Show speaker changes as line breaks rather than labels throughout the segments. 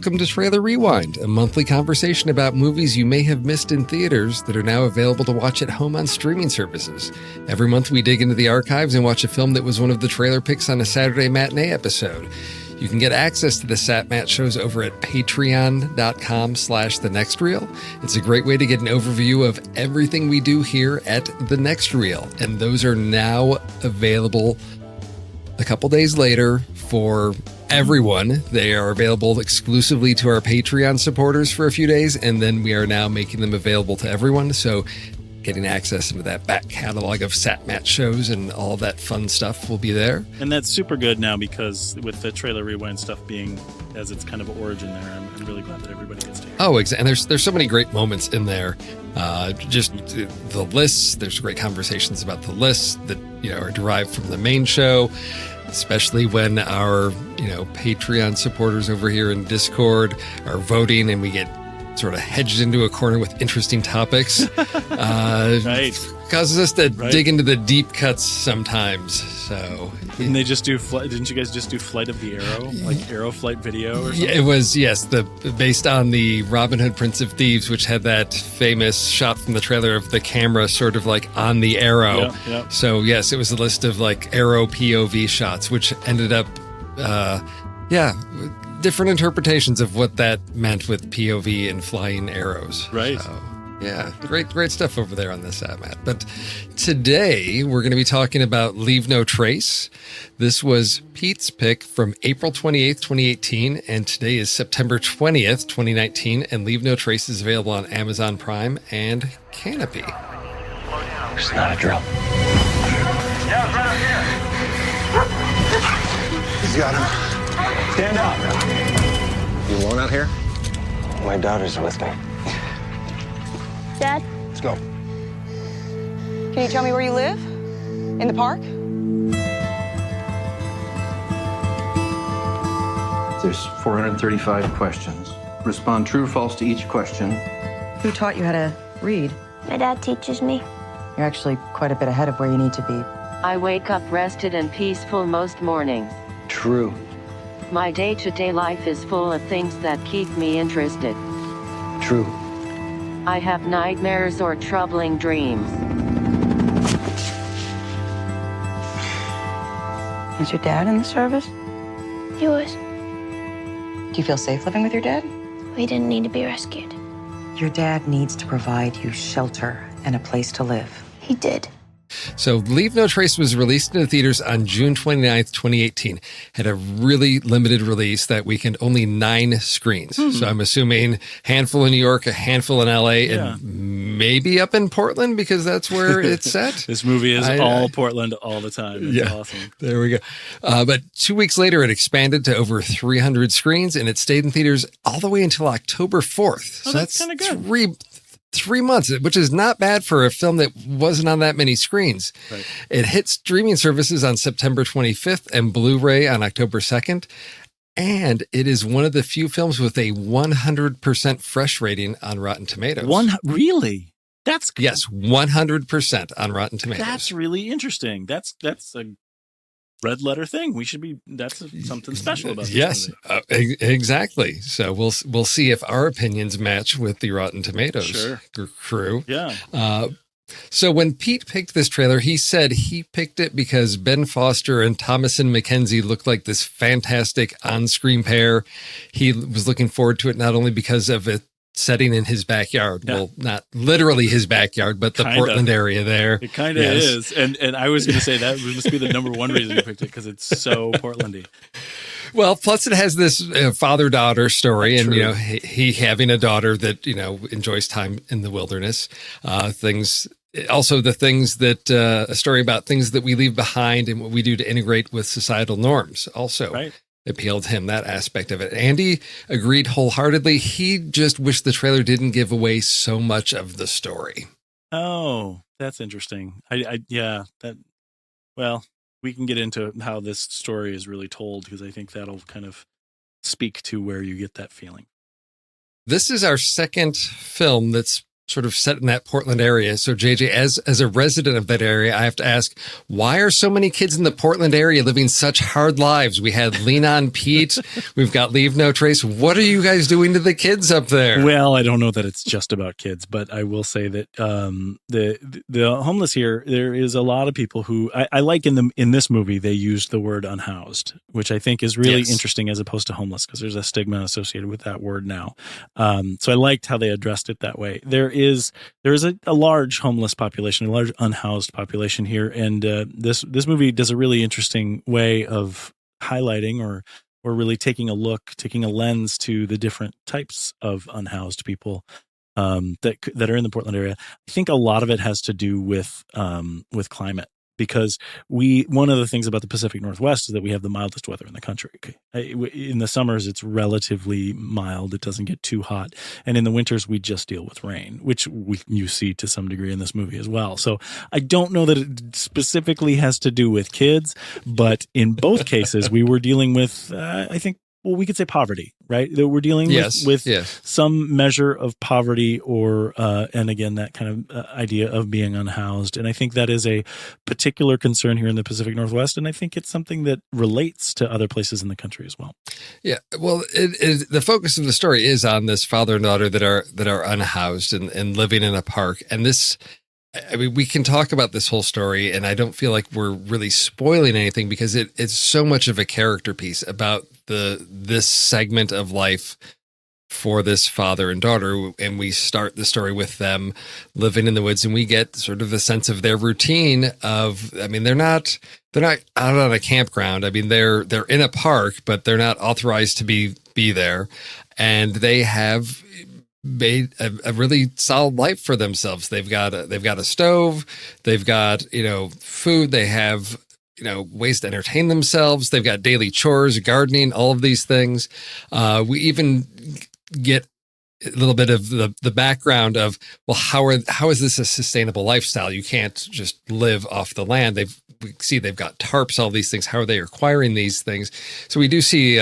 Welcome to Trailer Rewind, a monthly conversation about movies you may have missed in theaters that are now available to watch at home on streaming services. Every month we dig into the archives and watch a film that was one of the trailer picks on a Saturday matinee episode. You can get access to the SatMat shows over at patreon.com/thenextreel. It's a great way to get an overview of everything we do here at The Next Reel. And those are now available a couple days later for everyone. They are available exclusively to our Patreon supporters for a few days, and then we are now making them available to everyone. So getting access into that back catalog of SatMat shows and all that fun stuff will be there.
And that's super good now because with the Trailer Rewind stuff being as its kind of origin there, I'm really glad that everybody gets to hear it.
Oh, and there's so many great moments in there. Just the lists. There's great conversations about the lists that are derived from the main show. Especially when our, Patreon supporters over here in Discord are voting and we get sort of hedged into a corner with interesting topics.
Right.
Causes us to dig into the deep cuts sometimes. So
didn't they just do? Didn't you guys just do Flight of the Arrow, like Arrow Flight video or something?
Yeah, it was based on the Robin Hood Prince of Thieves, which had that famous shot from the trailer of the camera sort of like on the arrow.
Yeah.
So yes, it was a list of like arrow POV shots, which ended up, different interpretations of what that meant with POV and flying arrows.
Right.
So, yeah, great stuff over there on this Matt. But today we're going to be talking about Leave No Trace. This was Pete's pick from April 28th, 2018, and today is September 20th, 2019, and Leave No Trace is available on Amazon Prime and Canopy.
It's not a drill.
Yeah, right up here.
He's got him.
Stand up.
You alone out here? My daughter's with me.
Dad?
Let's go.
Can you tell me where you live? In the park?
There's 435 questions. Respond true or false to each question.
Who taught you how to read?
My dad teaches me.
You're actually quite a bit ahead of where you need to be.
I wake up rested and peaceful most mornings.
True.
My day-to-day life is full of things that keep me interested.
True.
I have nightmares or troubling dreams.
Is your dad in the service?
He was.
Do you feel safe living with your dad?
We didn't need to be rescued.
Your dad needs to provide you shelter and a place to live.
He did.
So Leave No Trace was released into theaters on June 29th, 2018. Had a really limited release that weekend, only 9 screens. So I'm assuming handful in New York, a handful in LA, and maybe up in Portland because that's where it's set.
This movie is all Portland all the time. It's awesome.
There we go. But 2 weeks later, it expanded to over 300 screens, and it stayed in theaters all the way until October 4th.
Oh,
so
that's kind of good.
3 months, which is not bad for a film that wasn't on that many screens.
Right.
It hit streaming services on September 25th and Blu-ray on October 2nd. And it is one of the few films with a 100% fresh rating on Rotten Tomatoes.
Really? That's good.
Yes, 100% on Rotten Tomatoes.
That's really interesting. That's a red letter thing. That's something special about this
yes,
movie.
Exactly. So we'll see if our opinions match with the Rotten Tomatoes crew.
Yeah.
So when Pete picked this trailer, he said he picked it because Ben Foster and Thomasin McKenzie looked like this fantastic on-screen pair. He was looking forward to it not only because of it setting in his backyard. Yeah. Well, not literally his backyard, but the Portland area there.
It kind of is. And I was going to say that must be the number one reason you picked it, because it's so Portlandy. Well,
plus it has this father-daughter story.
True.
And, he having a daughter that, enjoys time in the wilderness. A story about things that we leave behind and what we do to integrate with societal norms also. Appealed to him, that aspect of it. Andy agreed wholeheartedly. He just wished the trailer didn't give away so much of the story.
Oh, that's interesting. We can get into how this story is really told, because I think that'll kind of speak to where you get that feeling.
This is our second film that's sort of set in that Portland area. So JJ, as a resident of that area, I have to ask, why are so many kids in the Portland area living such hard lives? We had Lean On Pete. We've got Leave No Trace. What are you guys doing to the kids up there?
Well, I don't know that it's just about kids, but I will say that the homeless here, there is a lot of people who I like in this movie, they used the word unhoused, which I think is really interesting as opposed to homeless, because there's a stigma associated with that word now. So I liked how they addressed it that way. There is a large homeless population, a large unhoused population here, and this movie does a really interesting way of highlighting or really taking a lens to the different types of unhoused people that are in the Portland area. I think a lot of it has to do with climate. Because one of the things about the Pacific Northwest is that we have the mildest weather in the country. In the summers, it's relatively mild. It doesn't get too hot. And in the winters, we just deal with rain, which you see to some degree in this movie as well. So I don't know that it specifically has to do with kids, but in both cases, we were dealing with, I think, well, we could say poverty, right? That we're dealing with some measure of poverty and again, that kind of idea of being unhoused. And I think that is a particular concern here in the Pacific Northwest. And I think it's something that relates to other places in the country as well. Yeah.
Well, the focus of the story is on this father and daughter that are unhoused and living in a park. And this, I mean, we can talk about this whole story, and I don't feel like we're really spoiling anything because it's so much of a character piece about this segment of life for this father and daughter. And we start the story with them living in the woods, and we get sort of the sense of their routine of, I mean, they're not out on a campground. I mean, they're in a park, but they're not authorized to be there. And they have made a really solid life for themselves. They've got a stove, they've got, food, they have, ways to entertain themselves. They've got daily chores, gardening, all of these things. We even get a little bit of the background of, well, how is this a sustainable lifestyle? You can't just live off the land. We see they've got tarps, all these things. How are they acquiring these things? So we do see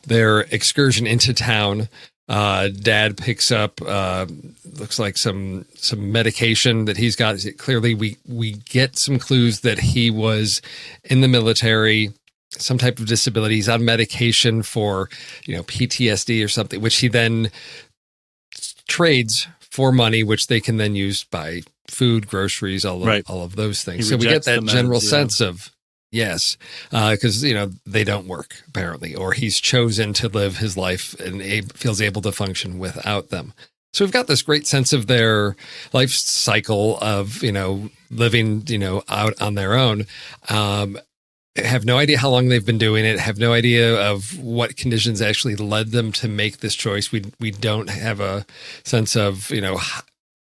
their excursion into town. Dad picks up looks like some medication that he's got. Clearly we get some clues that he was in the military, some type of disability. He's on medication for PTSD or something, which he then trades for money, which they can then use buy food, groceries, all of those things. So we get that general sense of yes, because they don't work apparently, or he's chosen to live his life and feels able to function without them. So we've got this great sense of their life cycle of living out on their own. Have no idea how long they've been doing it. Have no idea of what conditions actually led them to make this choice. We don't have a sense of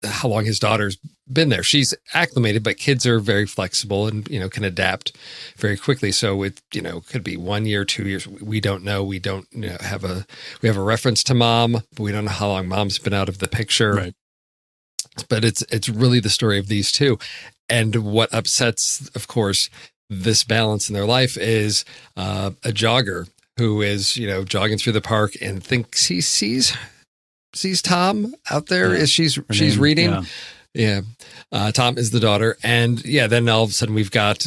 how long his daughter's been there. She's acclimated, but kids are very flexible and can adapt very quickly. So it could be 1 year, 2 years. We don't know. We don't have a reference to mom, but we don't know how long mom's been out of the picture.
Right.
But it's really the story of these two. And what upsets, of course, this balance in their life is a jogger who is jogging through the park and thinks he sees Tom out there as she's reading. Yeah. Tom is the daughter. And then all of a sudden we've got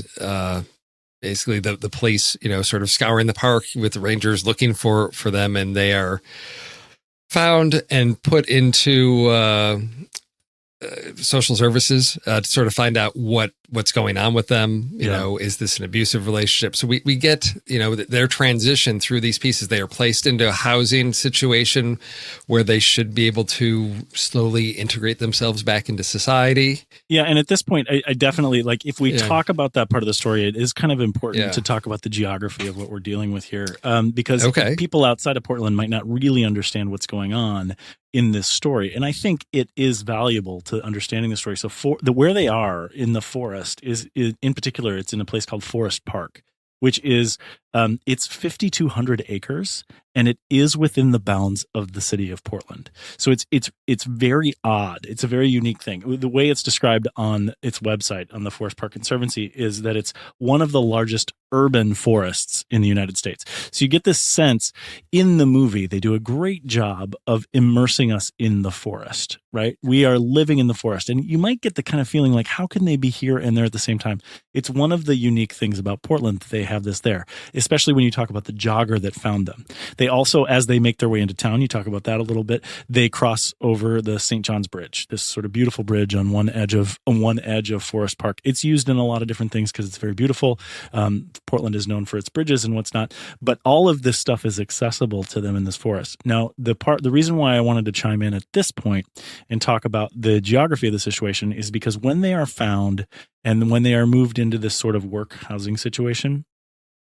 basically the police, sort of scouring the park with the rangers looking for them. And they are found and put into social services to sort of find out what's going on with them. Is this an abusive relationship? So we get, their transition through these pieces. They are placed into a housing situation where they should be able to slowly integrate themselves back into society.
Yeah. And at this point, I definitely, if we talk about that part of the story, it is kind of important to talk about the geography of what we're dealing with here. Because people outside of Portland might not really understand what's going on in this story. And I think it is valuable to understanding the story. So where they are in the forest is in particular, it's in a place called Forest Park, which is It's 5,200 acres, and it is within the bounds of the city of Portland. So it's very odd. It's a very unique thing. The way it's described on its website, on the Forest Park Conservancy, is that it's one of the largest urban forests in the United States. So you get this sense in the movie, they do a great job of immersing us in the forest, right? We are living in the forest, and you might get the kind of feeling like, how can they be here and there at the same time? It's one of the unique things about Portland that they have this there, especially when you talk about the jogger that found them. They also, as they make their way into town, you talk about that a little bit, they cross over the St. John's Bridge, this sort of beautiful bridge on one edge of Forest Park. It's used in a lot of different things because it's very beautiful. Portland is known for its bridges and what's not, but all of this stuff is accessible to them in this forest. Now, the reason why I wanted to chime in at this point and talk about the geography of the situation is because when they are found and when they are moved into this sort of work housing situation,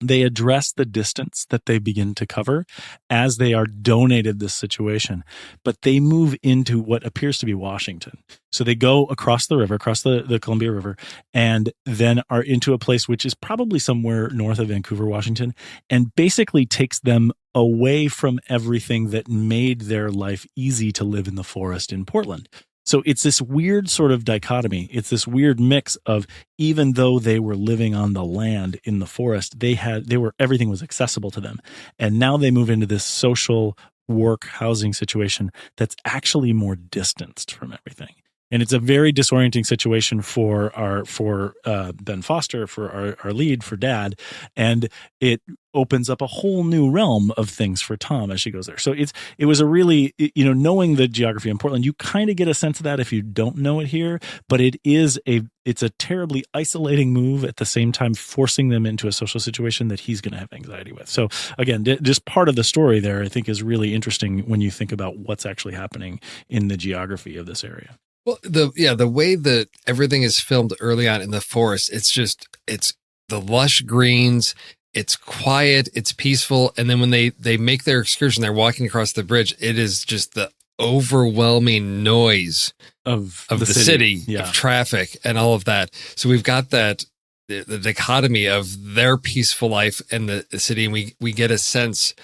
they address the distance that they begin to cover as they are donated this situation, but they move into what appears to be Washington. So they go across the river, across the Columbia River, and then are into a place which is probably somewhere north of Vancouver, Washington, and basically takes them away from everything that made their life easy to live in the forest in Portland. So it's this weird sort of dichotomy. It's this weird mix of, even though they were living on the land in the forest, everything was accessible to them. And now they move into this social work housing situation that's actually more distanced from everything. And it's a very disorienting situation for Ben Foster, for our lead, for Dad. And it opens up a whole new realm of things for Tom as she goes there. So it was a really, knowing the geography in Portland, you kind of get a sense of that if you don't know it here, but it's a terribly isolating move, at the same time forcing them into a social situation that he's going to have anxiety with. So again, just part of the story there, I think, is really interesting when you think about what's actually happening in the geography of this area.
Well, the way that everything is filmed early on in the forest, it's the lush greens, it's quiet, it's peaceful. And then when they make their excursion, they're walking across the bridge, it is just the overwhelming noise of the city
yeah.
of traffic and all of that. So we've got that, the dichotomy of their peaceful life and the city. And we get a sense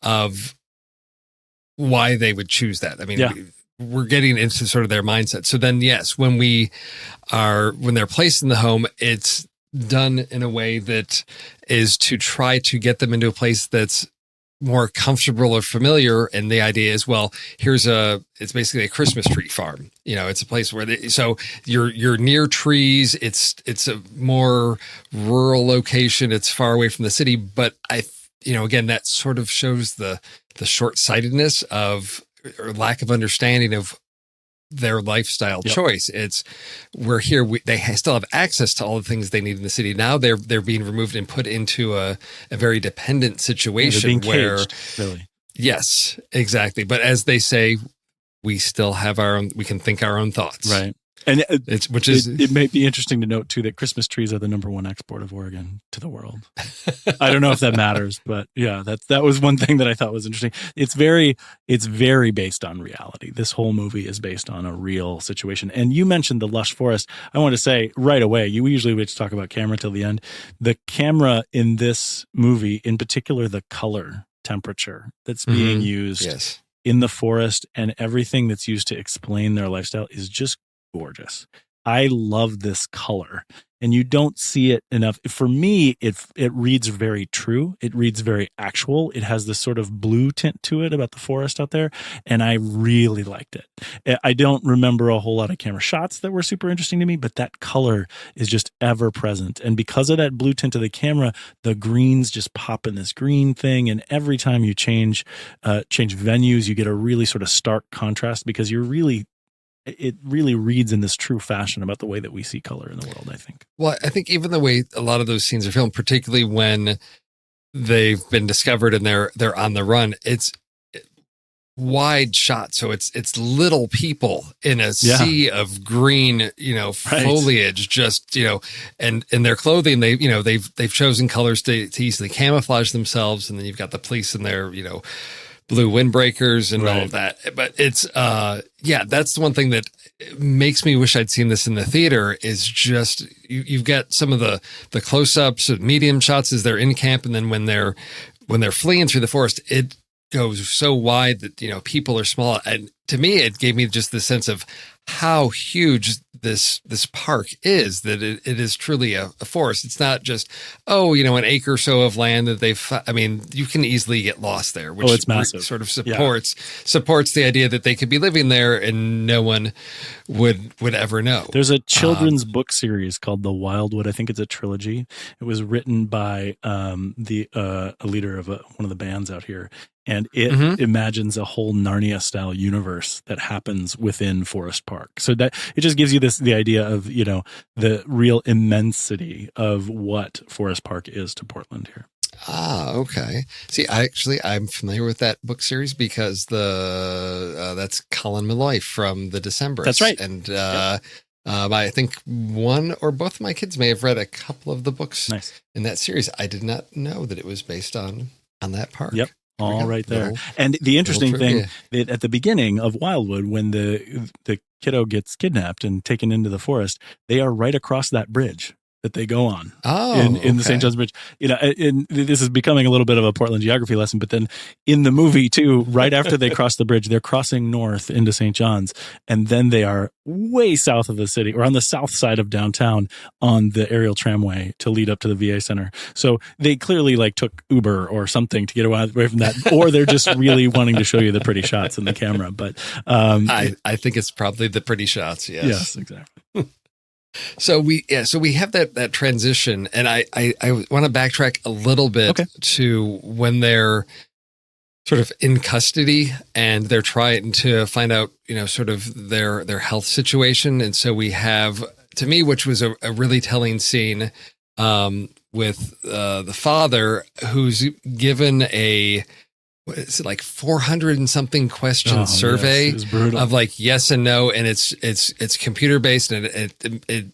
of why they would choose that. I mean,
yeah.
We're getting into sort of their mindset. So then, yes, when they're placed in the home, it's done in a way that is to try to get them into a place that's more comfortable or familiar. And the idea is, well, it's basically a Christmas tree farm. It's a place where so you're near trees. It's a more rural location. It's far away from the city. But again, that sort of shows the short-sightedness or lack of understanding of their lifestyle
yep.
choice. We're here. They still have access to all the things they need in the city. Now they're being removed and put into a very dependent situation where,
caged, really.
Yes, exactly. But as they say, we still have we can think our own thoughts.
Right. And it may be interesting to note too that Christmas trees are the #1 export of Oregon to the world. I don't know if that matters, but yeah, that was one thing that I thought was interesting. It's very based on reality. This whole movie is based on a real situation. And you mentioned the lush forest. I want to say right away, we usually wait to talk about camera till the end. The camera in this movie, in particular, the color temperature that's being used
yes.
in the forest and everything that's used to explain their lifestyle is just gorgeous. I love this color, and you don't see it enough. For me, it reads very true. It reads very actual. It has this sort of blue tint to it about the forest out there, and I really liked it. I don't remember a whole lot of camera shots that were super interesting to me, but that color is just ever present. And because of that blue tint of the camera, the greens just pop in this green thing, and every time you change venues, you get a really sort of stark contrast because it really reads in this true fashion about the way that we see color in the world, I think.
Well, I think even the way a lot of those scenes are filmed, particularly when they've been discovered and they're on the run, it's wide shot. So it's little people in a sea of green, foliage, just, and in their clothing, they've chosen colors to easily camouflage themselves. And then you've got the police in their, blue windbreakers and all
Right.
of that. But it's, that's the one thing that makes me wish I'd seen this in the theater is just, you've got some of the close-ups, medium shots as they're in camp. And then when they're fleeing through the forest, it goes so wide that, people are small. And to me, it gave me just the sense of how huge this park is, that it is truly a forest. It's not just, an acre or so of land that you can easily get lost there, which
it's massive.
sort of supports the idea that they could be living there and no one would ever know.
There's a children's book series called The Wildwood. I think it's a trilogy. It was written by a leader of one of the bands out here. And it imagines a whole Narnia-style universe that happens within Forest Park. So that it just gives you the idea of, the real immensity of what Forest Park is to Portland here.
Ah, okay. See, I'm familiar with that book series because that's Colin Malloy from The Decemberists.
That's right.
And I think one or both of my kids may have read a couple of the books in that series. I did not know that it was based on that park.
Yep. All right there. And the interesting thing that at the beginning of Wildwood, when the kiddo gets kidnapped and taken into the forest, they are right across that bridge that they go on in the St. John's Bridge. And this is becoming a little bit of a Portland geography lesson, but then in the movie too, right after they cross the bridge, they're crossing north into St. John's, and then they are way south of the city or on the south side of downtown on the aerial tramway to lead up to the VA Center. So they clearly took Uber or something to get away from that, or they're just really wanting to show you the pretty shots in the camera. But
I think it's probably the pretty shots.
Yes, exactly.
So we have that transition, and I want to backtrack a little bit to when they're sort of in custody and they're trying to find out, sort of their health situation. And so we have, to me, which was a really telling scene with the father who's given what is it, 400 and something question survey of yes and no, and it's computer based, and it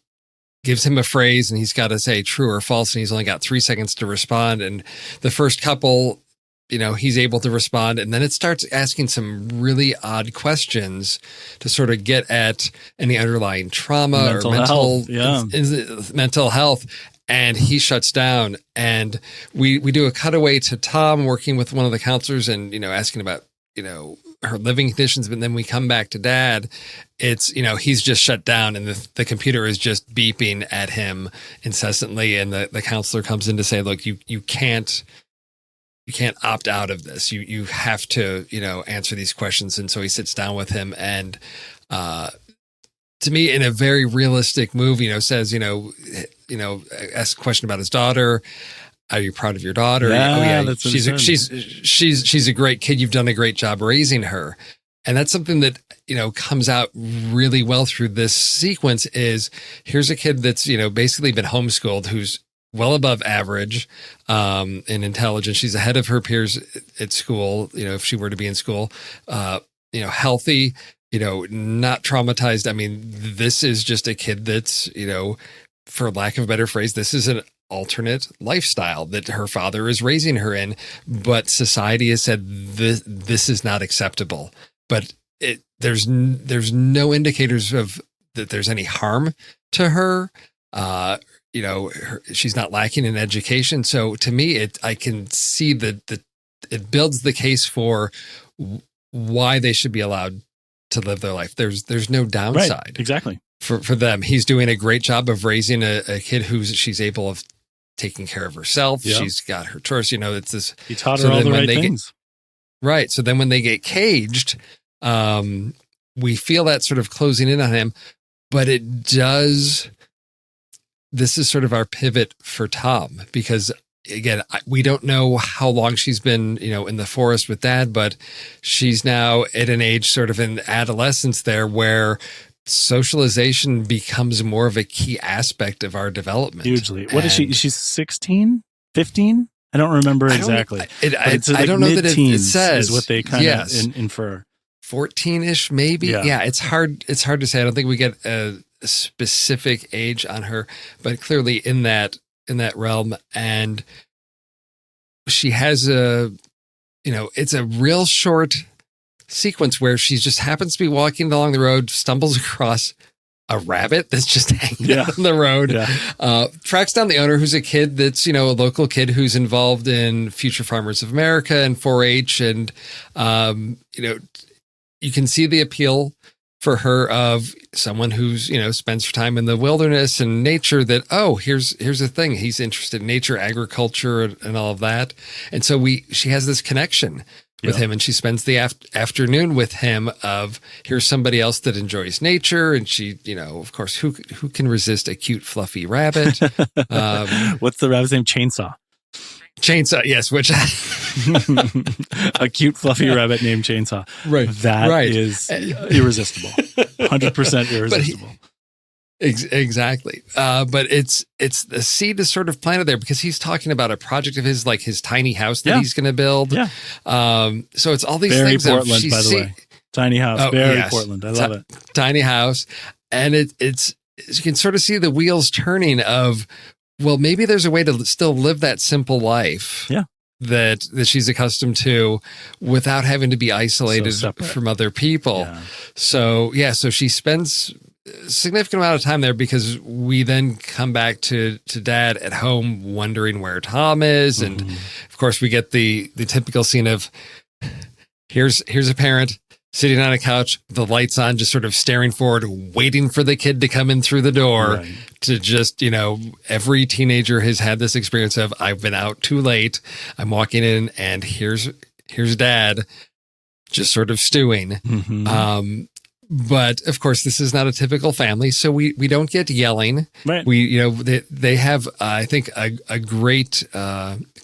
gives him a phrase and he's got to say true or false, and he's only got 3 seconds to respond. And the first couple, he's able to respond, and then it starts asking some really odd questions to sort of get at any underlying trauma or mental health. And he shuts down, and we do a cutaway to Tom working with one of the counselors and, asking about, her living conditions. But then we come back to Dad. It's, he's just shut down, and the computer is just beeping at him incessantly. And the counselor comes in to say, look, you can't opt out of this. You have to, answer these questions. And so he sits down with him, and, to me, in a very realistic move, says, asks a question about his daughter. Are you proud of your daughter?
That's
she's a great kid. You've done a great job raising her. And that's something that, comes out really well through this sequence is here's a kid that's, basically been homeschooled, who's well above average in intelligence. She's ahead of her peers at school, if she were to be in school, healthy, not traumatized. I mean, this is just a kid that's, for lack of a better phrase, this is an alternate lifestyle that her father is raising her in, but society has said this is not acceptable. But there's no indicators of that there's any harm to her. She's not lacking in education. So to me, I can see that it builds the case for why they should be allowed to live their life. There's no downside.
Right, exactly.
For them. He's doing a great job of raising a kid she's able of taking care of herself. Yep. She's got her chores, it's this.
He taught her all the right things.
Right. So then when they get caged, we feel that sort of closing in on him, but this is sort of our pivot for Tom, because again, we don't know how long she's been, in the forest with Dad, but she's now at an age sort of in adolescence there where socialization becomes more of a key aspect of our development.
Hugely. What is she? She's 16, 15? I don't remember exactly.
I don't know that it says.
Is what they kind of infer.
14-ish, maybe. Yeah. It's hard to say. I don't think we get a specific age on her, but clearly in that realm. And she has it's a real short sequence where she just happens to be walking along the road, stumbles across a rabbit that's just hanging out on the road, tracks down the owner, who's a kid that's, a local kid who's involved in Future Farmers of America and 4-H. And, you can see the appeal for her of someone who's, spends time in the wilderness and nature, that, here's the thing. He's interested in nature, agriculture, and all of that. And so she has this connection with him, and she spends the afternoon with him of, here's somebody else that enjoys nature. And she, of course, who can resist a cute, fluffy rabbit?
What's the rabbit's name? Chainsaw.
Chainsaw, yes, which
a cute fluffy rabbit named Chainsaw.
Right.
That is irresistible. 100% irresistible.
Exactly. But it's the seed is sort of planted there because he's talking about a project of his, like his tiny house that he's going to build. Yeah. So it's all these
very
things.
Portland, by the way. Tiny house. Very Portland. I love it.
Tiny house. And it's, you can sort of see the wheels turning of, well, maybe there's a way to still live that simple life. Yeah. That she's accustomed to without having to be isolated from other people. Yeah. So she spends a significant amount of time there because we then come back to Dad at home wondering where Tom is. And of course we get the typical scene of here's a parent sitting on a couch, the lights on, just sort of staring forward, waiting for the kid to come in through the door to just, every teenager has had this experience of, I've been out too late. I'm walking in and here's Dad just sort of stewing. But of course, this is not a typical family, so we don't get yelling. Right. They have, I think, a great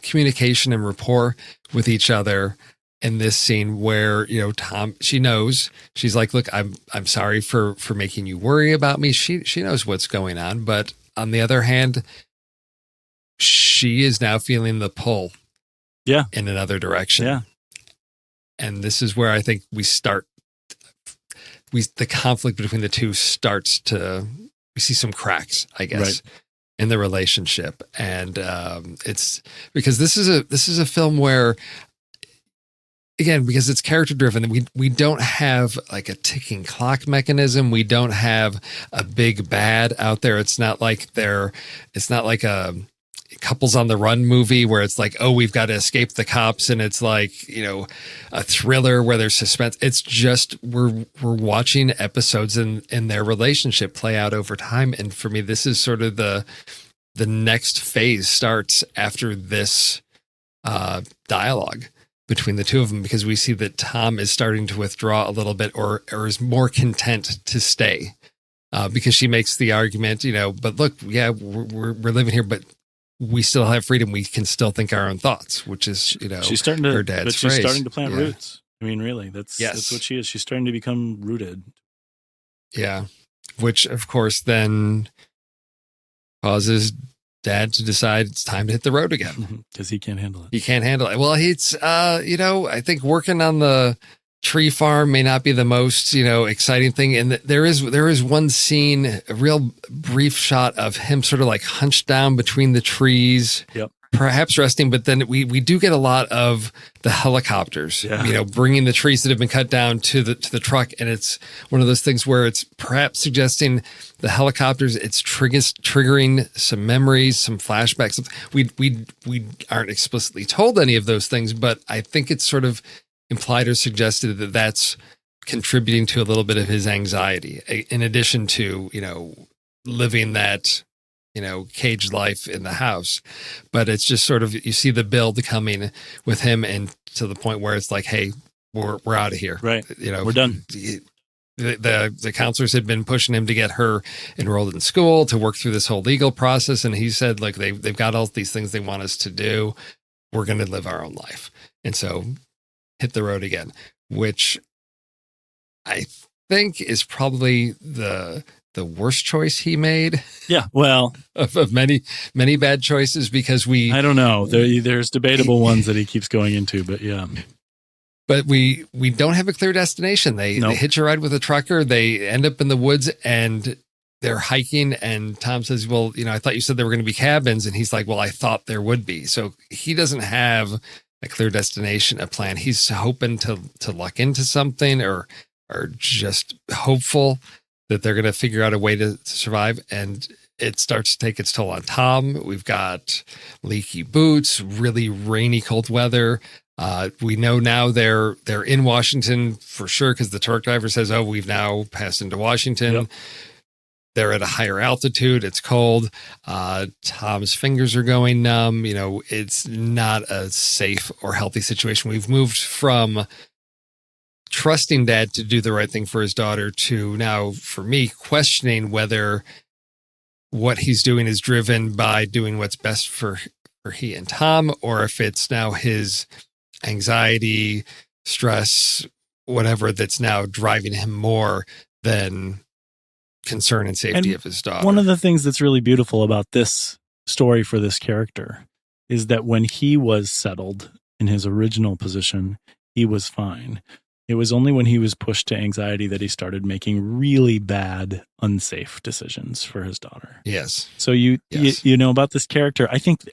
communication and rapport with each other in this scene where, Tom, she knows, she's like, look, I'm sorry for making you worry about me. She knows what's going on. But on the other hand, she is now feeling the pull in another direction. Yeah. And this is where I think the conflict between the two starts to, we see some cracks, I guess, in the relationship. And it's because this is a film where, again, because it's character driven, we don't have like a ticking clock mechanism. We don't have a big bad out there. It's not like a Couples on the Run movie where it's like, we've got to escape the cops, and it's like, a thriller where there's suspense. It's just we're watching episodes in their relationship play out over time. And for me, this is sort of the next phase starts after this dialogue between the two of them, because we see that Tom is starting to withdraw a little bit or is more content to stay because she makes the argument, but look, we're living here, but we still have freedom. We can still think our own thoughts, which is,
she's starting to,
her dad's phrase.
She's starting to plant roots. I mean, really, that's what she is. She's starting to become rooted. Yeah.
Which of course then causes Dad to decide it's time to hit the road again.
Because he can't handle it.
He can't handle it. Well, it's, I think working on the tree farm may not be the most, exciting thing. And there is one scene, a real brief shot of him sort of like hunched down between the trees, perhaps resting. But then we do get a lot of the helicopters, bringing the trees that have been cut down to the truck. And it's one of those things where it's perhaps suggesting the helicopters, it's triggering some memories, some flashbacks. We aren't explicitly told any of those things, but I think it's sort of implied or suggested that that's contributing to a little bit of his anxiety, in addition to, living that, caged life in the house. But it's just sort of, you see the build coming with him, and to the point where it's like, hey, we're out of here.
Right. We're done.
The counselors had been pushing him to get her enrolled in school, to work through this whole legal process. And he said, look, they've got all these things they want us to do. We're going to live our own life. And so hit the road again, which I think is probably the worst choice he made.
Yeah, well,
of many bad choices, because
I don't know. There's debatable ones that he keeps going into, but yeah.
But we don't have a clear destination. They hitch a ride with a trucker. They end up in the woods and they're hiking. And Tom says, well, I thought you said there were going to be cabins. And he's like, well, I thought there would be. So he doesn't have a clear destination, a plan. He's hoping to luck into something or just hopeful that they're going to figure out a way to survive. And it starts to take its toll on Tom. We've got leaky boots, really rainy, cold weather. We know now they're in Washington for sure because the truck driver says, "Oh, we've now passed into Washington." Yep. They're at a higher altitude. It's cold. Tom's fingers are going numb. You know, it's not a safe or healthy situation. We've moved from trusting Dad to do the right thing for his daughter to now, for me, questioning whether what he's doing is driven by doing what's best for he and Tom, or if it's now his anxiety, stress, whatever that's now driving him more than concern and safety of his daughter.
One of the things that's really beautiful about this story for this character is that when he was settled in his original position, he was fine. It was only when he was pushed to anxiety that he started making really bad, unsafe decisions for his daughter.
Yes.
So you know about this character. I think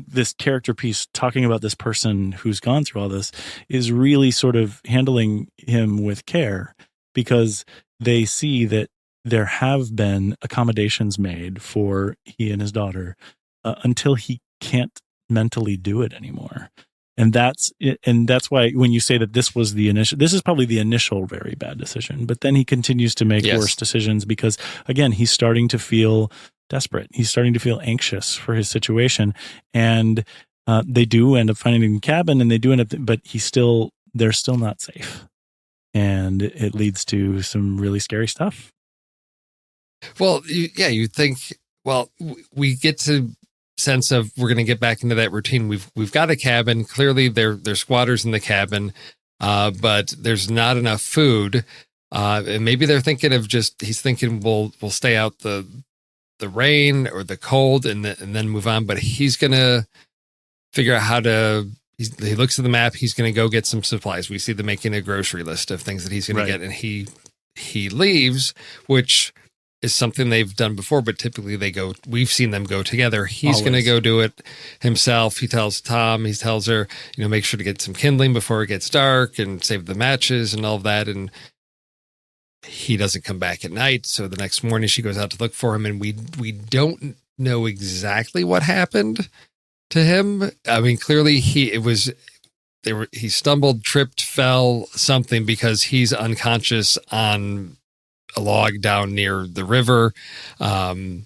this character piece, talking about this person who's gone through all this, is really sort of handling him with care, because they see that there have been accommodations made for he and his daughter until he can't mentally do it anymore. And that's why when you say that this is probably the initial very bad decision, but then he continues to make worse decisions because, again, he's starting to feel desperate. He's starting to feel anxious for his situation. And they do end up finding a cabin, and they do end up, but they're still not safe. And it leads to some really scary stuff.
Well, you think, we get to sense of we're going to get back into that routine. We've got a cabin. Clearly there's squatters in the cabin, but there's not enough food. And maybe they're thinking of he's thinking we'll stay out the rain or the cold and then move on. But he's going to figure out how to, he looks at the map. He's going to go get some supplies. We see them making a grocery list of things that he's going to get. And he leaves, which is something they've done before, but typically we've seen them go together. He's going to go do it himself. He tells her, make sure to get some kindling before it gets dark and save the matches and all of that. And he doesn't come back at night. So the next morning she goes out to look for him, and we don't know exactly what happened to him. I mean, clearly he stumbled, tripped, fell, something, because he's unconscious on a log down near the river. Tom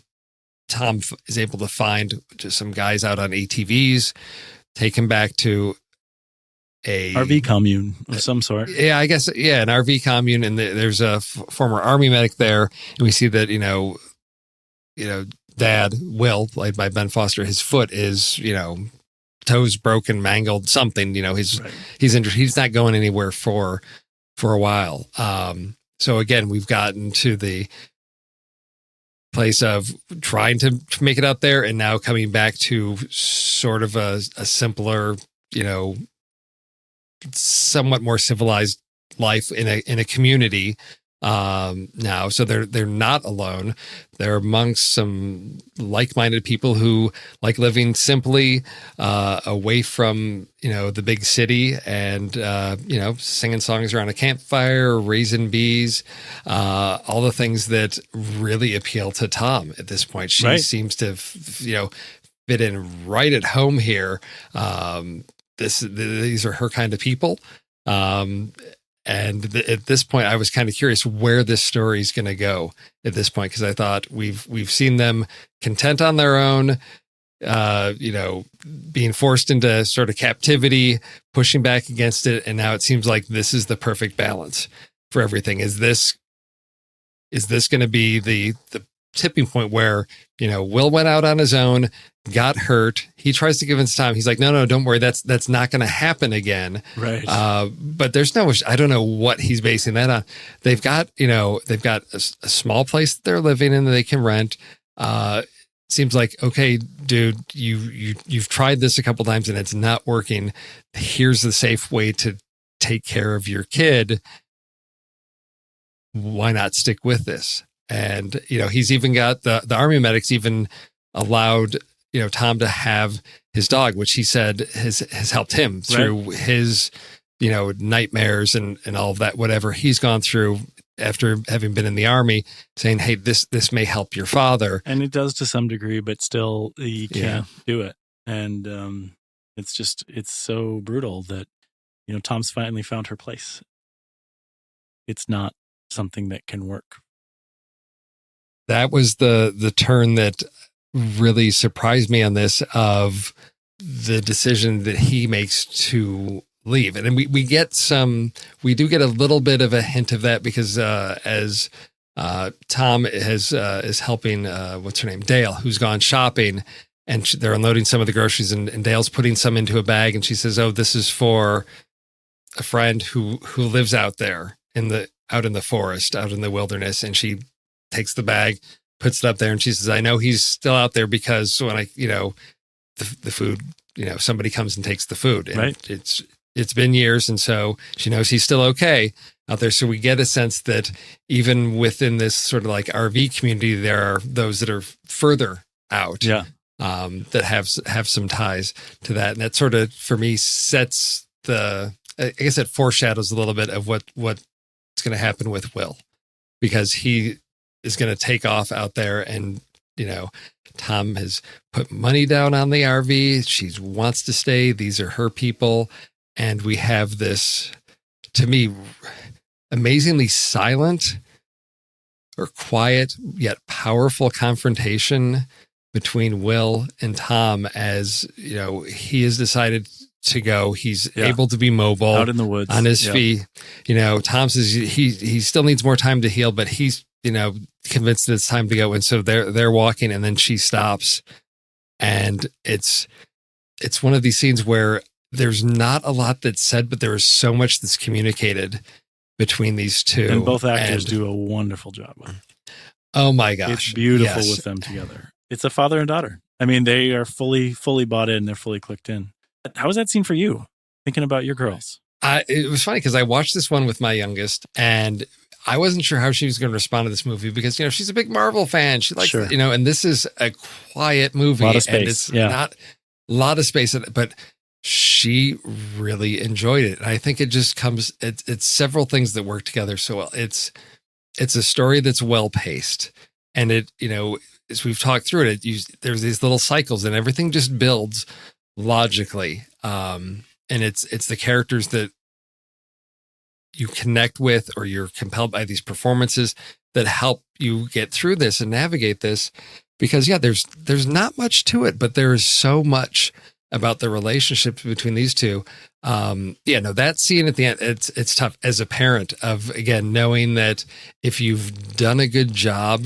is able to find just some guys out on ATVs, take him back to a
RV commune of some sort.
Yeah, I guess. Yeah, an RV commune, and there's a former Army medic there, and we see that Dad Will, played by Ben Foster, his foot is toes broken, mangled, something. He's injured. He's not going anywhere for a while. So again, we've gotten to the place of trying to make it out there, and now coming back to sort of a simpler, somewhat more civilized life in a community now. So they're not alone. They're amongst some like-minded people who like living simply, away from the big city, and singing songs around a campfire, raising bees, all the things that really appeal to Tom at this point. She seems to fit in right at home here. These are her kind of people. And at this point, I was kind of curious where this story is going to go at this point, because I thought we've seen them content on their own, being forced into sort of captivity, pushing back against it, and now it seems like this is the perfect balance for everything. Is this going to be the tipping point where Will went out on his own, got hurt? He tries to convince Tom. He's like, no, don't worry. That's not going to happen again.
Right.
But there's I don't know what he's basing that on. They've got a small place that they're living in that they can rent. Seems like, okay, dude, you've tried this a couple times and it's not working. Here's the safe way to take care of your kid. Why not stick with this? And he's even got the Army medics even allowed Tom to have his dog, which he said has helped him through his, nightmares and all of that, whatever he's gone through after having been in the Army, saying, hey, this may help your father.
And it does to some degree, but still you can't do it. And it's so brutal that, Tom's finally found her place. It's not something that can work.
That was the turn that really surprised me on this, of the decision that he makes to leave. And we do get a little bit of a hint of that, because as Tom is helping, what's her name? Dale, who's gone shopping, and they're unloading some of the groceries, and Dale's putting some into a bag, and she says, oh, this is for a friend who lives out there out in the forest, out in the wilderness. And she takes the bag, puts it up there, and she says, I know he's still out there because when the food, somebody comes and takes the food, and it's been years. And so she knows he's still okay out there. So we get a sense that even within this sort of like RV community, there are those that are further out, that have some ties to that. And that sort of, for me, sets I guess it foreshadows a little bit of what's going to happen with Will, because he is going to take off out there, and Tom has put money down on the RV. She wants to stay. These are her people. And we have this, to me, amazingly silent or quiet yet powerful confrontation between Will and Tom, as he has decided to go. He's able to be mobile
out in the woods
on his feet. Tom says he still needs more time to heal, but he's convinced that it's time to go. And so they're walking, and then she stops, and it's one of these scenes where there's not a lot that's said, but there is so much that's communicated between these two.
And both actors do a wonderful job with it.
Oh my gosh.
It's beautiful with them together. It's a father and daughter. I mean, they are fully bought in. They're fully clicked in. How was that scene for you? Thinking about your girls?
It was funny because I watched this one with my youngest, and I wasn't sure how she was going to respond to this movie, because, she's a big Marvel fan. She likes, and this is a quiet movie.
A lot of space.
And it's not a lot of space, but she really enjoyed it. And I think it just it's several things that work together so well. It's a story that's well paced, and it, as we've talked through it, there's these little cycles, and everything just builds logically. And it's the characters that you connect with, or you're compelled by these performances that help you get through this and navigate this, because there's not much to it, but there is so much about the relationships between these two. That scene at the end, it's tough as a parent, of, again, knowing that if you've done a good job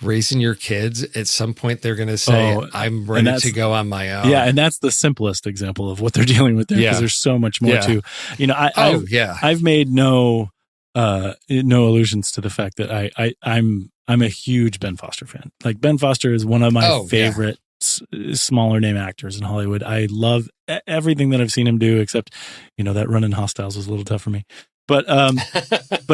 raising your kids, at some point they're going to say, I'm ready to go on my own.
Yeah. And that's the simplest example of what they're dealing with there, because there's so much more to, I've made no allusions to the fact that I'm a huge Ben Foster fan. Like, Ben Foster is one of my favorite smaller name actors in Hollywood. I love everything that I've seen him do, except, that run in Hostiles was a little tough for me. But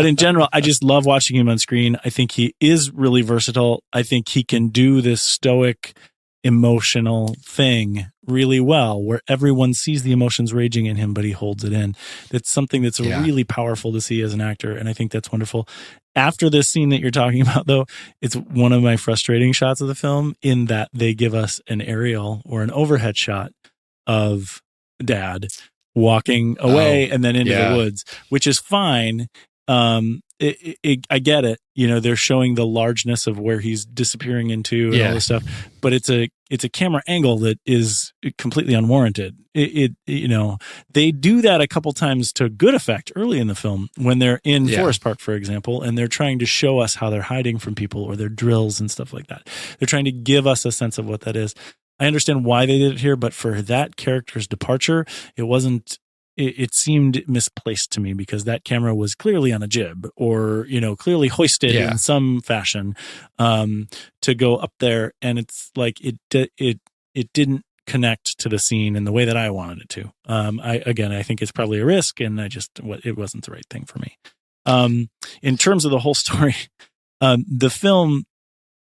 in general, I just love watching him on screen. I think he is really versatile. I think he can do this stoic, emotional thing really well, where everyone sees the emotions raging in him, but he holds it in. That's something that's really powerful to see as an actor, and I think that's wonderful. After this scene that you're talking about, though, it's one of my frustrating shots of the film, in that they give us an aerial or an overhead shot of Dad walking away and then into the woods, which is fine. I get it. They're showing the largeness of where he's disappearing into and all this stuff, but it's a camera angle that is completely unwarranted. They do that a couple times to good effect early in the film, when they're in Forest Park, for example, and they're trying to show us how they're hiding from people, or their drills and stuff like that. They're trying to give us a sense of what that is. I understand why they did it here, but for that character's departure, it seemed misplaced to me, because that camera was clearly on a jib, or, clearly hoisted in some fashion, to go up there. And it's like, it didn't connect to the scene in the way that I wanted it to. I think it's probably a risk, and it wasn't the right thing for me. In terms of the whole story, the film,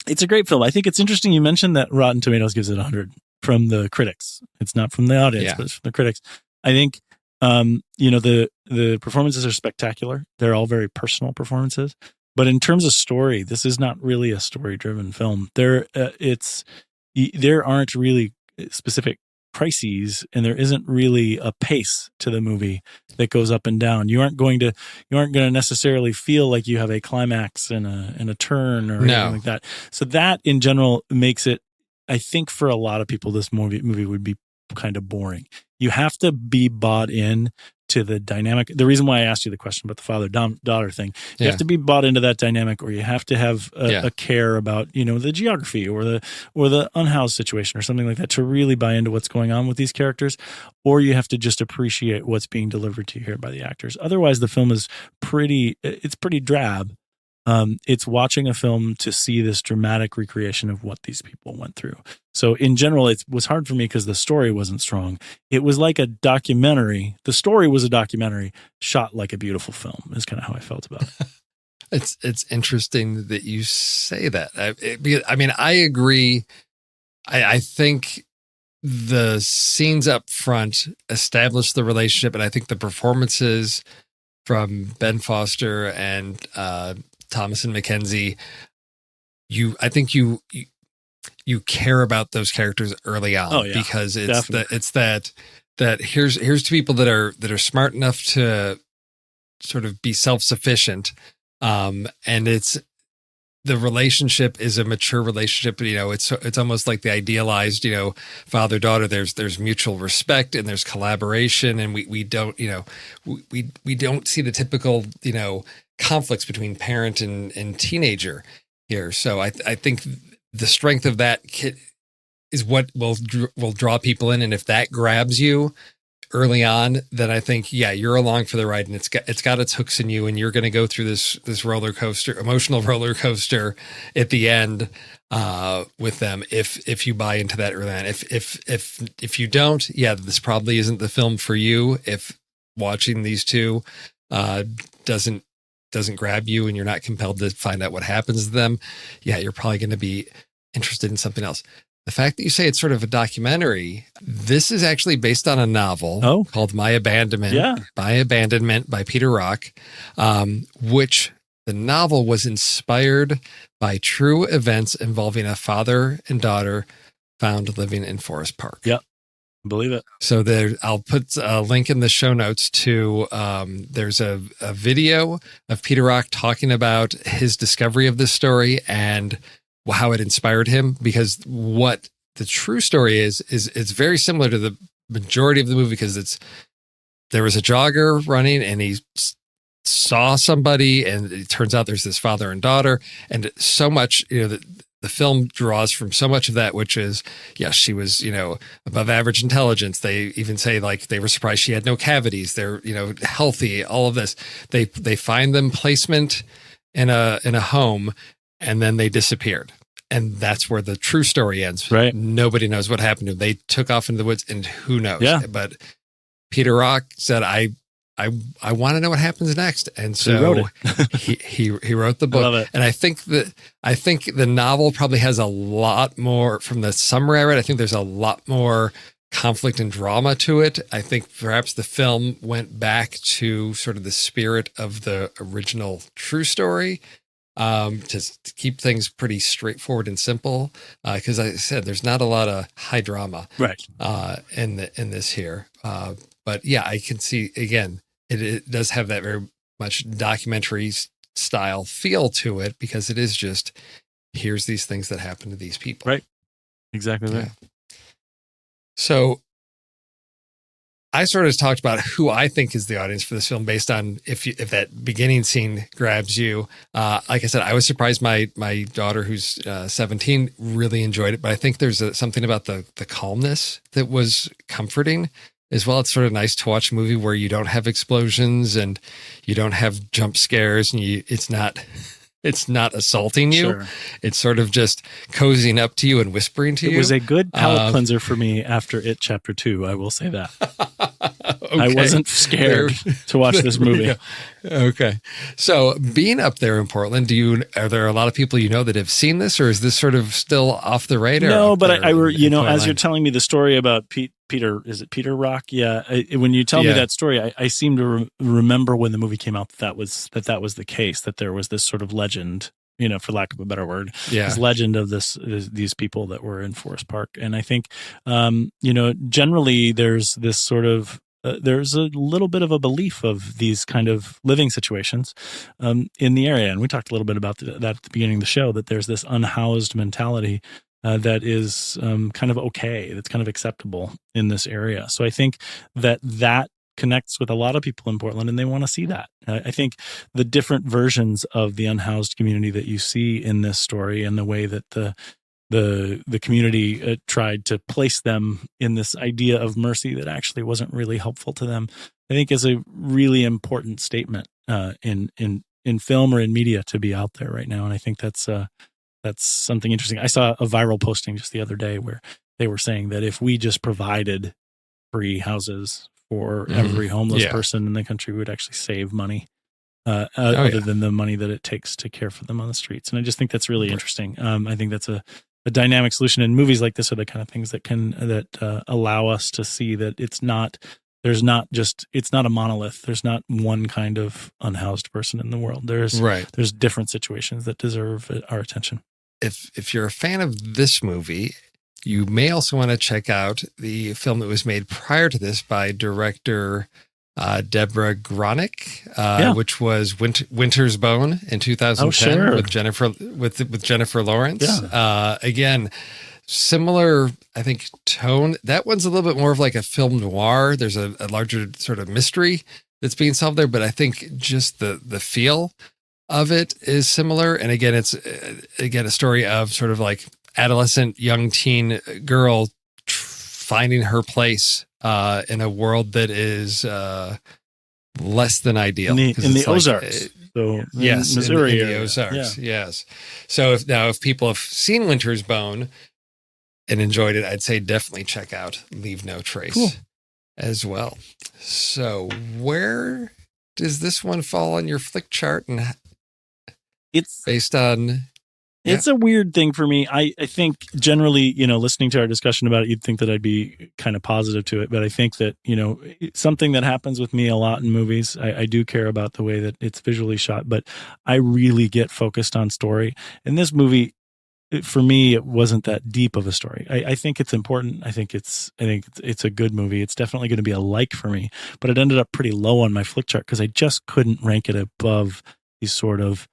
it's a great film. I think it's interesting you mentioned that Rotten Tomatoes gives it 100. from the critics. It's not from the audience,
Yeah.
but it's from the critics. I think, the performances are spectacular. They're all very personal performances. But in terms of story, this is not really a story-driven film. There aren't really specific crises, and there isn't really a pace to the movie that goes up and down. You aren't going to necessarily feel like you have a climax and a turn or anything like that. So that in general makes it, I think, for a lot of people, this movie would be kind of boring. You have to be bought in to the dynamic. The reason why I asked you the question about the father-daughter thing, you have to be bought into that dynamic, or you have to have a care about, the geography or the unhoused situation or something like that to really buy into what's going on with these characters, or you have to just appreciate what's being delivered to you here by the actors. Otherwise, the film is pretty drab. It's watching a film to see this dramatic recreation of what these people went through. So in general, it was hard for me because the story wasn't strong. It was like a documentary. The story was a documentary shot like a beautiful film is kind of how I felt about it.
It's interesting that you say that. I agree. I think the scenes up front establish the relationship, and I think the performances from Ben Foster and Thomas and Mackenzie, I think you care about those characters early on because it's that here's two people that are smart enough to sort of be self-sufficient, and it's the relationship is a mature relationship. It's almost like the idealized father-daughter. There's mutual respect and there's collaboration, and we don't we don't see the typical conflicts between parent and teenager here. So I think the strength of that is what will draw people in, and if that grabs you early on, then I think you're along for the ride, and it's got its hooks in you, and you're going to go through this roller coaster, emotional roller coaster at the end with them if you buy into that early on. If you don't, this probably isn't the film for you. If watching these two doesn't grab you and you're not compelled to find out what happens to them, you're probably going to be interested in something else. The fact that you say it's sort of a documentary, this is actually based on a novel called My Abandonment by Peter Rock, which the novel was inspired by true events involving a father and daughter found living in Forest Park.
Yep. Believe it.
So I'll put a link in the show notes to, there's a video of Peter Rock talking about his discovery of this story and how it inspired him, because what the true story is it's very similar to the majority of the movie, because there was a jogger running and he saw somebody, and it turns out there's this father and daughter, and so much, the film draws from so much of that, which is, she was, above average intelligence. They even say like they were surprised she had no cavities. They're, healthy, all of this. They find them placement in a home, and then they disappeared. And that's where the true story ends.
Right.
Nobody knows what happened to them. They took off into the woods, and who knows?
Yeah.
But Peter Rock said, I want to know what happens next. And so he wrote the book.
I love it.
And I think the novel probably has a lot more, from the summary I read, I think there's a lot more conflict and drama to it. I think perhaps the film went back to sort of the spirit of the original true story, to keep things pretty straightforward and simple. Because I said, there's not a lot of high drama in this here. But I can see, again, it does have that very much documentary style feel to it, because it is just, here's these things that happen to these people.
Right. Exactly right.
So I sort of talked about who I think is the audience for this film based on if that beginning scene grabs you. Like I said, I was surprised my daughter, who's 17, really enjoyed it. But I think there's something about the calmness that was comforting as well. It's sort of nice to watch a movie where you don't have explosions and you don't have jump scares, and it's not assaulting you.
Sure.
It's sort of just cozying up to you and whispering to you.
It was a good palate cleanser for me after It Chapter 2. I will say that. I wasn't scared to watch this movie.
Okay. So being up there in Portland, are there a lot of people you know that have seen this, or is this sort of still off the radar?
No, but as you're telling me the story about Peter, is it Peter Rock? Yeah. When you tell me that story, I seem to remember when the movie came out that was the case, that there was this sort of legend, for lack of a better word, this legend of these people that were in Forest Park. And I think, generally there's this sort of, there's a little bit of a belief of these kind of living situations in the area. And we talked a little bit about that at the beginning of the show, that there's this unhoused mentality that is kind of okay, that's kind of acceptable in this area. So I think that connects with a lot of people in Portland, and they want to see that. I think the different versions of the unhoused community that you see in this story, and the way that the community tried to place them in this idea of mercy that actually wasn't really helpful to them, I think is a really important statement in film or in media to be out there right now. And I think that's something interesting. I saw a viral posting just the other day where they were saying that if we just provided free houses for every homeless person in the country, we would actually save money other than the money that it takes to care for them on the streets. And I just think that's really interesting. I think that's a dynamic solution, and movies like this are the kind of things that allow us to see that it's not a monolith. There's not one kind of unhoused person in the world. There's different situations that deserve our attention.
If you're a fan of this movie, you may also want to check out the film that was made prior to this by director Deborah Gronick, which was Winter's Bone in 2010 with Jennifer Lawrence. Again, similar, I think, tone. That one's a little bit more of like a film noir. There's a larger sort of mystery that's being solved there, but I think just the feel of it is similar. And again, it's a story of sort of like adolescent young teen girl finding her place in a world that is less than ideal.
In the Ozarks.
Yes,
Missouri
in the Ozarks. Yes. So if people have seen Winter's Bone and enjoyed it, I'd say definitely check out Leave No Trace as well. So where does this one fall on your flick chart? And
it's
based on...
It's a weird thing for me. I think generally, listening to our discussion about it, you'd think that I'd be kind of positive to it. But I think that, something that happens with me a lot in movies, I do care about the way that it's visually shot, but I really get focused on story. And this movie, for me, it wasn't that deep of a story. I think it's important. I think it's a good movie. It's definitely going to be a like for me, but it ended up pretty low on my flick chart because I just couldn't rank it above these sort of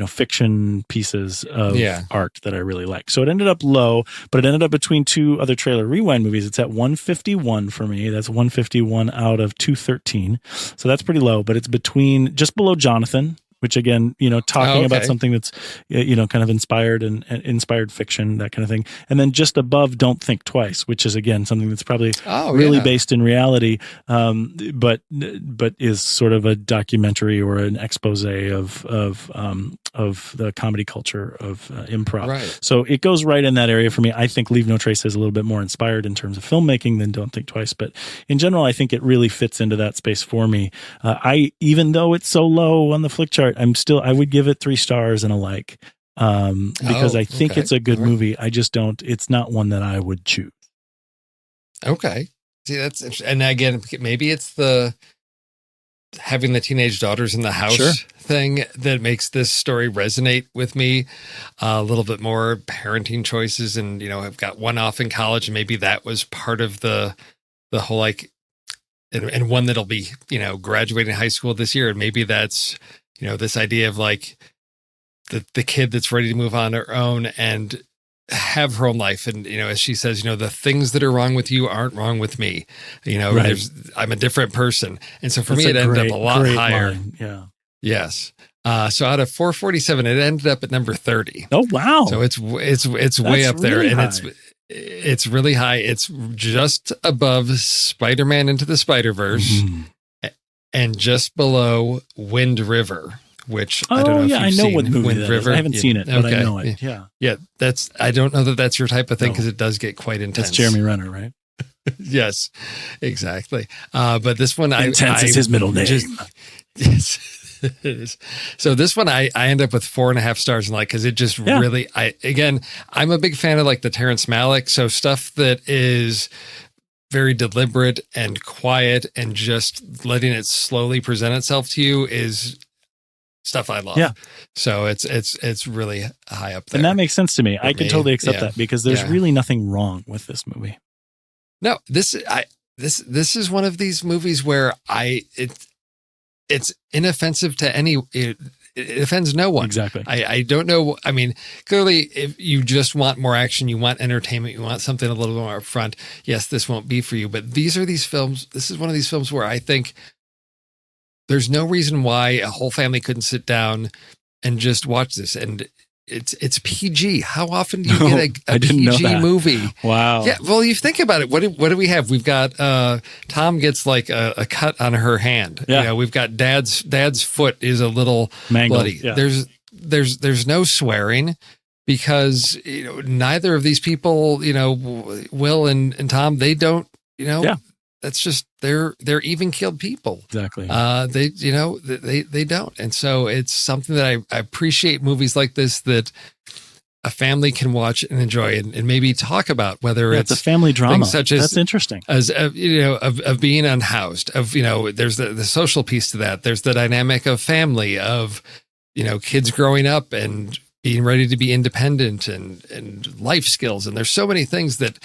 fiction pieces of art that I really like. So it ended up low, but it ended up between two other Trailer Rewind movies. It's at 151 for me. That's 151 out of 213. So that's pretty low, but it's just below Jonathan, which again, talking about something that's, kind of inspired and inspired fiction, that kind of thing. And then just above Don't Think Twice, which is again, something that's probably really based in reality, but is sort of a documentary or an expose of the comedy culture of improv.
Right.
So it goes right in that area for me. I think Leave No Trace is a little bit more inspired in terms of filmmaking than Don't Think Twice, but in general, I think it really fits into that space for me. Even though it's so low on the flick chart, I would give it 3 stars and a like, because I think it's a good movie. I just it's not one that I would choose.
Okay. See, that's interesting. And again, maybe it's the having the teenage daughters in the house thing that makes this story resonate with me a little bit more. Parenting choices, and I've got one off in college, and maybe that was part of the whole like, and one that'll be graduating high school this year, and maybe that's this idea of like the kid that's ready to move on her own and have her own life. And, as she says, the things that are wrong with you aren't wrong with me. I'm a different person. And so for me, it ended up a lot higher.
Line. Yeah.
Yes. So out of 447, it ended up at number 30.
Oh, wow.
So it's way up there,
really
and
high.
it's really high. It's just above Spider-Man Into the Spider-Verse. And just below Wind River, which I don't know if you've
I know
seen.
what movie
Wind
that
River.
is. I haven't seen it, but I know it. Yeah.
Yeah. I don't know that that's your type of thing, because it does get quite intense.
That's Jeremy Renner, right?
Yes, exactly. But this one,
Intense is his middle name.
Yes, it is. So this one, I end up with 4.5 stars in because it just really, I'm a big fan of like the Terrence Malick. So stuff that is very deliberate and quiet and just letting it slowly present itself to you is stuff I love.
Yeah.
So it's really high up there.
And that makes sense to me. I can totally accept
Yeah.
that because there's
Yeah.
really nothing wrong with this movie.
No, this is one of these movies where it's inoffensive to any. It offends no one.
Exactly.
I don't know. I mean, clearly, if you just want more action, you want entertainment, you want something a little more upfront. Yes, this won't be for you. But these films. This is one of these films where I think there's no reason why a whole family couldn't sit down and just watch this. And it's PG. How often do you get a PG movie?
Wow.
Yeah. Well, you think about it. What do we have? We've got Tom gets like a cut on her hand.
Yeah.
You know, we've got Dad's foot is a little
Mangled.
bloody.
Yeah.
There's no swearing because neither of these people, Will and Tom, they don't.
Yeah.
That's just they're even keeled people.
Exactly.
They don't. And so it's something that I appreciate movies like this that a family can watch and enjoy and maybe talk about, whether
it's a family drama.
Such as,
that's interesting.
As of being unhoused, there's the social piece to that. There's the dynamic of family, of, kids growing up and being ready to be independent and life skills. And there's so many things that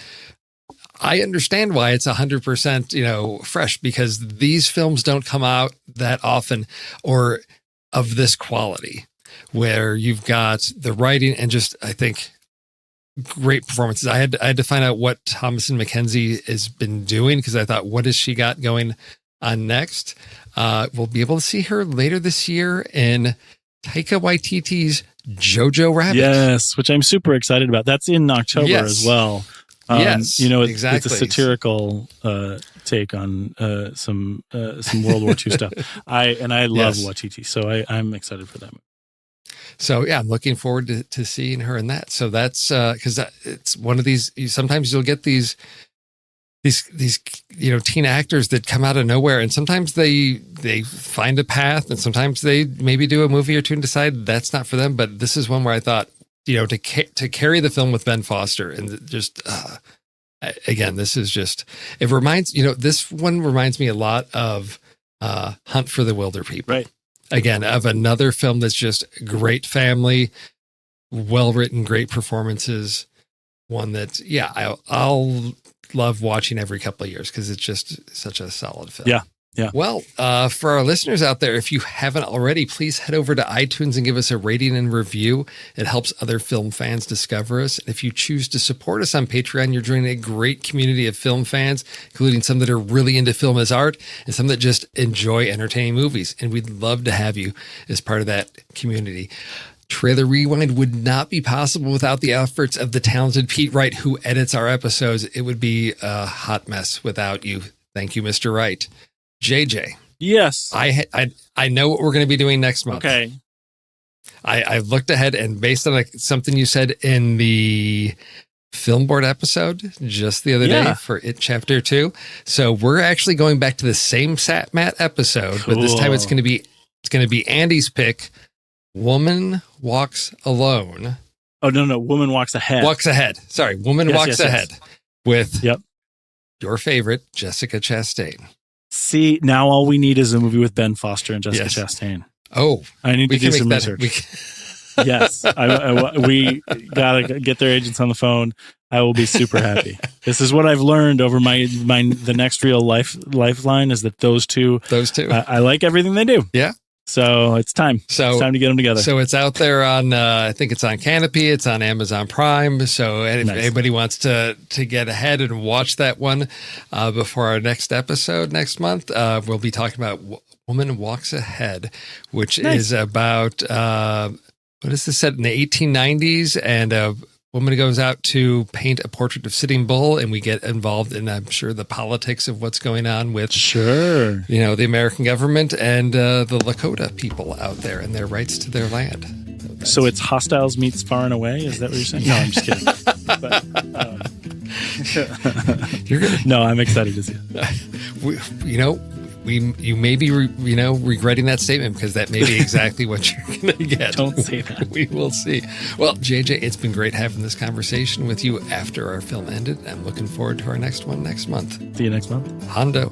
I understand why it's 100%, fresh, because these films don't come out that often or of this quality, where you've got the writing and just, I think, great performances. I had to find out what Thomasin McKenzie has been doing because I thought, what has she got going on next? We'll be able to see her later this year in Taika Waititi's Jojo Rabbit.
Yes, which I'm super excited about. That's in October as well.
Yes, exactly.
It's a satirical take on some World War II stuff. I love Waititi, so I'm excited for that movie.
So yeah, I'm looking forward to seeing her in that. So that's because it's one of these. Sometimes you'll get these teen actors that come out of nowhere, and sometimes they find a path, and sometimes they maybe do a movie or two and decide that's not for them. But this is one where I thought, to carry the film with Ben Foster and just, again, this is just, it reminds, this one reminds me a lot of Hunt for the Wilder People.
Right.
Again, of another film that's just great family, well-written, great performances. One that, I'll love watching every couple of years because it's just such a solid film.
Yeah. Yeah.
Well, for our listeners out there, if you haven't already, please head over to iTunes and give us a rating and review. It helps other film fans discover us. And if you choose to support us on Patreon, you're joining a great community of film fans, including some that are really into film as art and some that just enjoy entertaining movies. And we'd love to have you as part of that community. Trailer Rewind would not be possible without the efforts of the talented Pete Wright, who edits our episodes. It would be a hot mess without you. Thank you, Mr. Wright. JJ.
Yes.
I know what we're going to be doing next month.
Okay.
I looked ahead, and based on something you said in the film board episode just the other day for It Chapter 2. So we're actually going back to the same Sat Matt episode, but this time it's going to be Andy's pick. Woman Walks Alone.
Oh, no. Woman Walks Ahead.
Walks Ahead. Sorry. Woman Walks Ahead with your favorite, Jessica Chastain.
See, now all we need is a movie with Ben Foster and Jessica Chastain.
Oh,
I need to do some research. Yes. We got to get their agents on the phone. I will be super happy. This is what I've learned over the next real lifeline is that those two, I like everything they do.
Yeah.
So it's time. It's time to get them together.
So it's out there on, I think it's on Canopy. It's on Amazon Prime. So if anybody wants to get ahead and watch that one before our next episode next month, we'll be talking about Woman Walks Ahead, which is about, what is this, set in the 1890s? And a woman goes out to paint a portrait of Sitting Bull, and we get involved in, I'm sure, the politics of what's going on with, the American government and the Lakota people out there and their rights to their land.
So it's Hostiles meets Far and Away? Is that what you're saying? No, I'm just kidding.
You're gonna,
No, I'm excited to see it.
you may be regretting that statement, because that may be exactly what you're going to get.
Don't say that.
We will see. Well, JJ, it's been great having this conversation with you after our film ended. I'm looking forward to our next one next month.
See you next month.
Hondo.